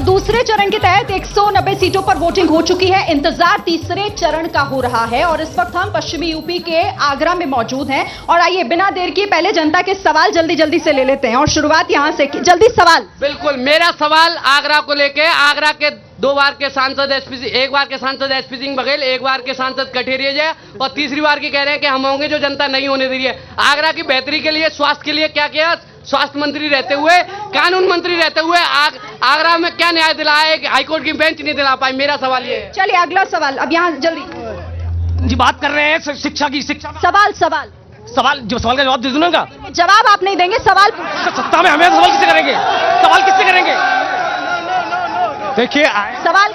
दूसरे चरण के तहत 190 सीटों पर वोटिंग हो चुकी है। इंतजार तीसरे चरण का हो रहा है और इस वक्त हम पश्चिमी यूपी के आगरा में मौजूद हैं। और आइए बिना देर किए पहले जनता के सवाल जल्दी से ले लेते हैं और शुरुआत यहां से। जल्दी सवाल। बिल्कुल, मेरा सवाल आगरा को लेके, आगरा के दो बार के सांसद एक बार के सांसद एसपी सिंह बघेल, एक बार के सांसद कठेरिया जय और तीसरी बार की कह रहे हैं कि हम होंगे जो जनता नहीं होने दे रही है। आगरा की बेहतरी के लिए, स्वास्थ्य के लिए क्या किया? स्वास्थ्य मंत्री रहते हुए, कानून मंत्री रहते हुए आगरा में क्या न्याय दिलाया है कि हाईकोर्ट की बेंच नहीं दिला पाई? मेरा सवाल ये है। चलिए अगला सवाल। अब यहाँ जल्दी जी बात कर रहे हैं शिक्षा की। सवाल जो सवाल का जवाब दे दूंगा। जवाब आप नहीं देंगे, सवाल सत्ता में हमें सवाल किससे करेंगे? देखिए, सवाल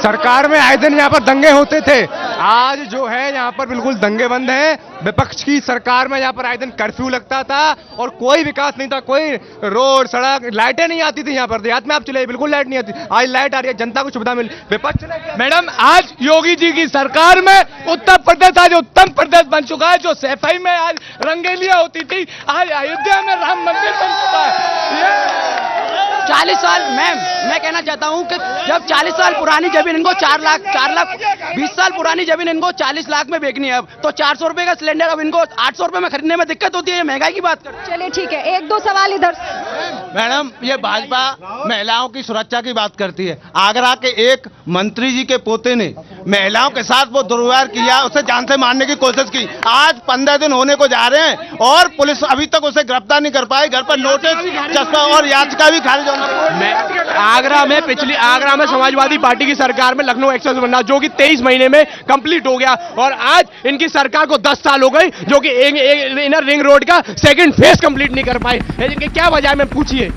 सरकार में आए दिन यहाँ पर दंगे होते थे। आज जो है यहाँ पर बिल्कुल दंगे बंद हैं। विपक्ष की सरकार में यहाँ पर आए दिन कर्फ्यू लगता था और कोई विकास नहीं था। कोई रोड, सड़क, लाइटें नहीं आती थी। यहाँ पर देहात में आप चले बिल्कुल लाइट नहीं आती। आज लाइट आ रही है, जनता को सुविधा मिली। विपक्ष ने मैडम, आज योगी जी की सरकार में उत्तर प्रदेश आज उत्तम प्रदेश बन चुका है। जो सफाई में आज रंगेलियां होती थी, आज अयोध्या में राम मंदिर बन चुका है। 40 साल मैं कहना चाहता हूं कि जब 40 साल पुरानी जमीन इनको 4 लाख 20 साल पुरानी जमीन इनको 40 लाख में बेचनी है, अब तो 400 रुपए का सिलेंडर अब इनको 800 रुपए में खरीदने में दिक्कत होती है। महंगाई की बात कर। चलिए ठीक है, एक दो सवाल इधर से। मैडम, ये भाजपा महिलाओं की सुरक्षा की बात करती है। आगरा के एक मंत्री जी के पोते ने महिलाओं के साथ वो दुर्व्यवहार किया, उसे जान से मारने की कोशिश की। आज 15 दिन होने को जा रहे हैं और पुलिस अभी तक उसे गिरफ्तार नहीं कर पाई। घर पर नोटिस, चस्पा और याचिका भी खारिज होना। आगरा में समाजवादी पार्टी की सरकार में लखनऊ एक्सप्रेस बनना, जो कि 23 महीने में कंप्लीट हो गया और आज इनकी सरकार को 10 साल हो गए, जो कि इनर रिंग रोड का सेकंड फेज कंप्लीट नहीं कर पाए। इनके क्या वजह है? मैं पूछिए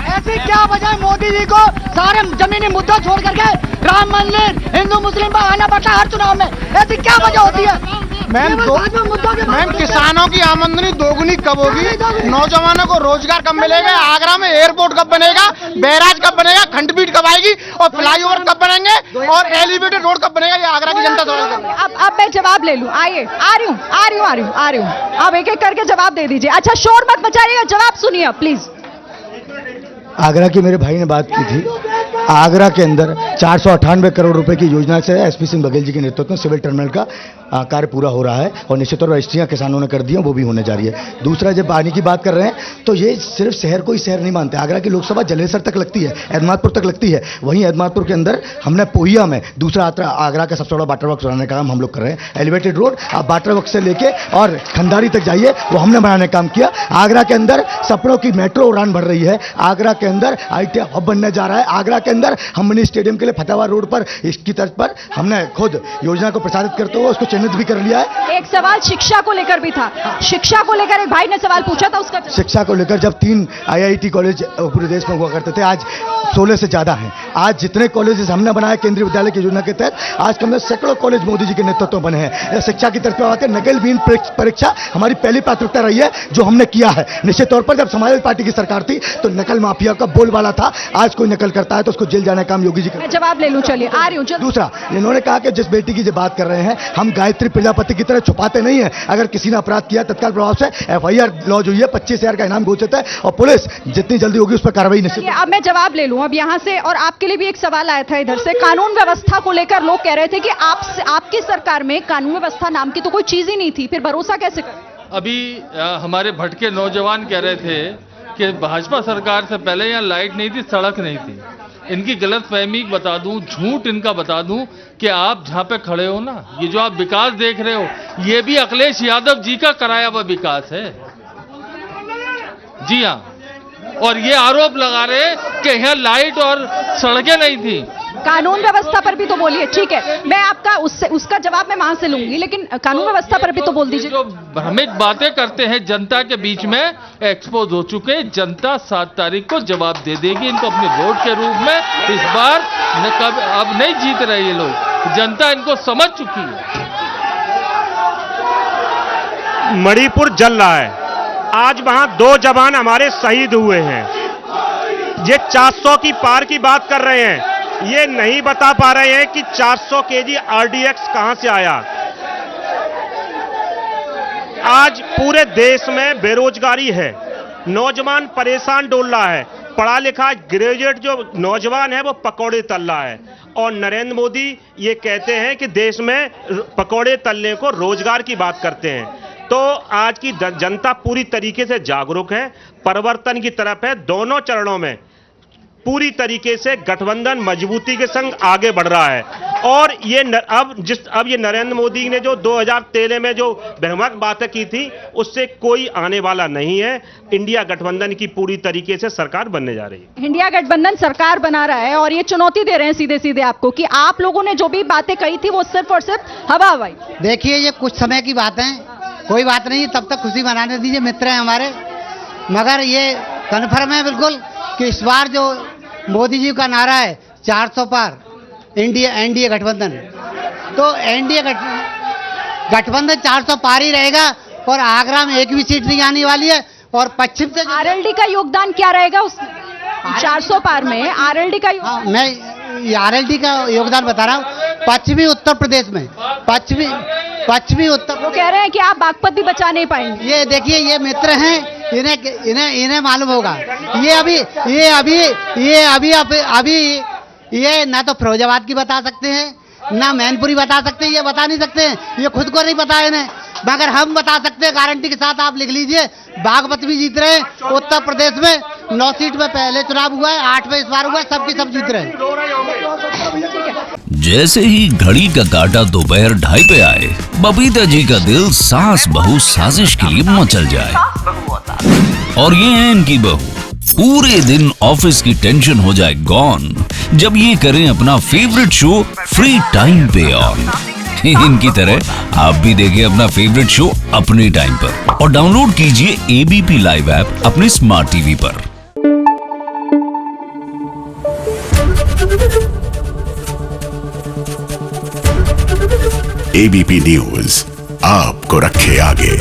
ऐसी क्या वजह है मोदी जी को सारे जमीनी मुद्दा छोड़ करके राम मंदिर, हिंदू मुस्लिम पर आना पड़ता है हर चुनाव में? ऐसी क्या वजह होती है? मैम, किसानों की आमदनी दोगुनी कब होगी? नौजवानों को रोजगार कब मिलेगा? आगरा में एयरपोर्ट कब बनेगा? बैराज कब बनेगा? खंडपीठ कब आएगी? और फ्लाईओवर कब बनेंगे? और एलिवेटेड रोड कब बनेगा? ये आगरा की जनता समझ। अब मैं जवाब ले लूं। आइए, आ रही हूँ। आप एक एक करके जवाब दे दीजिए। अच्छा, शोर मत मचाइएगा, जवाब सुनिए प्लीज। आगरा की मेरे भाई ने बात की थी। आगरा के अंदर 498 करोड़ रुपए की योजना से एसपी सिंह बघेल जी के नेतृत्व में सिविल टर्मिनल का कार्य पूरा हो रहा है और निश्चित तौर पर रजिस्ट्रियां किसानों ने कर दी हैं, वो भी होने जा रही है। दूसरा, जब पानी की बात कर रहे हैं तो ये सिर्फ शहर को ही शहर नहीं मानते। आगरा की लोकसभा जलेसर तक लगती है, एदमादपुर तक लगती है। वहीं एदमादपुर के अंदर हमने पोहिया में दूसरा आगरा का सबसे बड़ा वाटर वर्क बनाने का काम हम लोग कर रहे हैं। एलिवेटेड रोड आप वाटर वर्क से लेके और खंडारी तक जाइए, वो हमने बनाने का काम किया। आगरा के अंदर सपनों की मेट्रो उड़ान भर रही है। आगरा के अंदर IT हब बनने जा रहा है। आगरा के अंदर हम मिनी स्टेडियम के लिए फतेहाबाद रोड पर इसकी तर्ज पर हमने खुद योजना को प्रसारित करते हुए उसको चिन्हित भी कर लिया है। एक सवाल शिक्षा को लेकर भी था। शिक्षा को लेकर एक भाई ने सवाल पूछा था, उसका शिक्षा को लेकर जब 3 IIT कॉलेज पूरे देश में हुआ करते थे, आज 16 से ज्यादा हैं। आज जितने कॉलेजेस हमने बनाए केंद्रीय विद्यालय की योजना के तहत, आज के अंदर सैकड़ों कॉलेज मोदी जी के नेतृत्व में बने हैं। शिक्षा की तरफ आकर नकलविहीन परीक्षा हमारी पहली प्राथमिकता रही है, जो हमने किया है। निश्चित तौर पर जब समाजवादी पार्टी की सरकार थी तो नकल माफिया का बोलबाला था। आज कोई नकल करता है तो उसको जेल जाने का काम योगी जी का। जवाब ले लूं, चलिए आ रही हूं। दूसरा, इन्होंने कहा कि जिस बेटी की जो बात कर रहे हैं, हम गायत्री प्रजापति की तरह छुपाते नहीं है। अगर किसी ने अपराध किया तत्काल प्रभाव से FIR लॉन्च हुई है, 25,000 का इनाम घोषित है और पुलिस जितनी जल्दी होगी उस पर कार्रवाई निश्चित। अब मैं जवाब ले लूं अब यहाँ से। और आपके लिए भी एक सवाल आया था इधर से। कानून व्यवस्था को लेकर लोग कह रहे थे कि आपकी सरकार में कानून व्यवस्था नाम की तो कोई चीज ही नहीं थी, फिर भरोसा कैसे करें? अभी हमारे भटके नौजवान कह रहे थे कि भाजपा सरकार से पहले यहाँ लाइट नहीं थी, सड़क नहीं थी। इनकी गलत फहमी बता दूं, झूठ इनका बता दूं कि आप जहां पे खड़े हो ना, ये जो आप विकास देख रहे हो, ये भी अखिलेश यादव जी का कराया हुआ विकास है। जी हाँ, और ये आरोप लगा रहे कि यहाँ लाइट और सड़कें नहीं थी। कानून व्यवस्था पर भी तो बोलिए। ठीक है, मैं आपका उसका जवाब मैं वहां से लूंगी, लेकिन कानून व्यवस्था पर भी तो बोल दीजिए। जो भ्रमित बातें करते हैं जनता के बीच में एक्सपोज हो चुके। जनता 7 तारीख को जवाब दे देगी इनको अपने वोट के रूप में। इस बार अब नहीं जीत रहे ये लोग, जनता इनको समझ चुकी है। मणिपुर जल रहा है, आज वहां 2 जवान हमारे शहीद हुए हैं। ये 400 की पार की बात कर रहे हैं, ये नहीं बता पा रहे हैं कि 400 kg RDX कहां से आया। आज पूरे देश में बेरोजगारी है, नौजवान परेशान डोल रहा है। पढ़ा लिखा ग्रेजुएट जो नौजवान है वो पकौड़े तल रहा है, और नरेंद्र मोदी ये कहते हैं कि देश में पकौड़े तलने को रोजगार की बात करते हैं। तो आज की जनता पूरी तरीके से जागरूक है, परिवर्तन की तरफ है। दोनों चरणों में पूरी तरीके से गठबंधन मजबूती के संग आगे बढ़ रहा है। और ये अब ये नरेंद्र मोदी ने जो 2013 में जो भ्रामक बातें की थी, उससे कोई आने वाला नहीं है। इंडिया गठबंधन की पूरी तरीके से सरकार बनने जा रही है। इंडिया गठबंधन सरकार बना रहा है और ये चुनौती दे रहे हैं सीधे सीधे आपको कि आप लोगों ने जो भी बातें कही थी वो सिर्फ और सिर्फ हवा हवाई। देखिए, ये कुछ समय की बात है, कोई बात नहीं, तब तक खुशी मनाने दीजिए, मित्र हैं हमारे। मगर ये कन्फर्म है बिल्कुल कि इस बार जो मोदी जी का नारा है 400 पार एनडीए गठबंधन, तो एनडीए गठबंधन 400 पार ही रहेगा और आगरा में एक भी सीट नहीं आने वाली है। और पश्चिम से आरएलडी का योगदान क्या रहेगा उस 400 पार में? आरएलडी का मैं आरएलडी का योगदान बता रहा हूँ। पश्चिमी उत्तर प्रदेश में पश्चिमी उत्तर, वो कह रहे हैं कि आप बागपत भी बचा नहीं पाएंगे। ये देखिए, ये मित्र हैं, इन्हें मालूम होगा। ये ना तो फिरोजाबाद की बता सकते हैं, ना मैनपुरी बता सकते हैं, ये बता नहीं सकते हैं, ये खुद को नहीं पता है इन्हें, मगर हम बता सकते हैं गारंटी के साथ। आप लिख लीजिए, बागपत भी जीत रहे हैं उत्तर प्रदेश में। 9 सीट में पहले चुनाव हुआ है, 8 में इस बार हुआ है, सबकी सब जीत रहे हैं। जैसे ही घड़ी का काटा दोपहर 2:30 पे आए, बबीता जी का दिल सास बहू साजिश के लिए मचल जाए। और ये है इनकी बहू, पूरे दिन ऑफिस की टेंशन हो जाए गॉन जब ये करें अपना फेवरेट शो फ्री टाइम पे ऑन। इनकी तरह आप भी देखिए अपना फेवरेट शो अपने टाइम पर और डाउनलोड कीजिए एबीपी लाइव ऐप अपने स्मार्ट टीवी पर। एबीपी न्यूज आपको रखे आगे।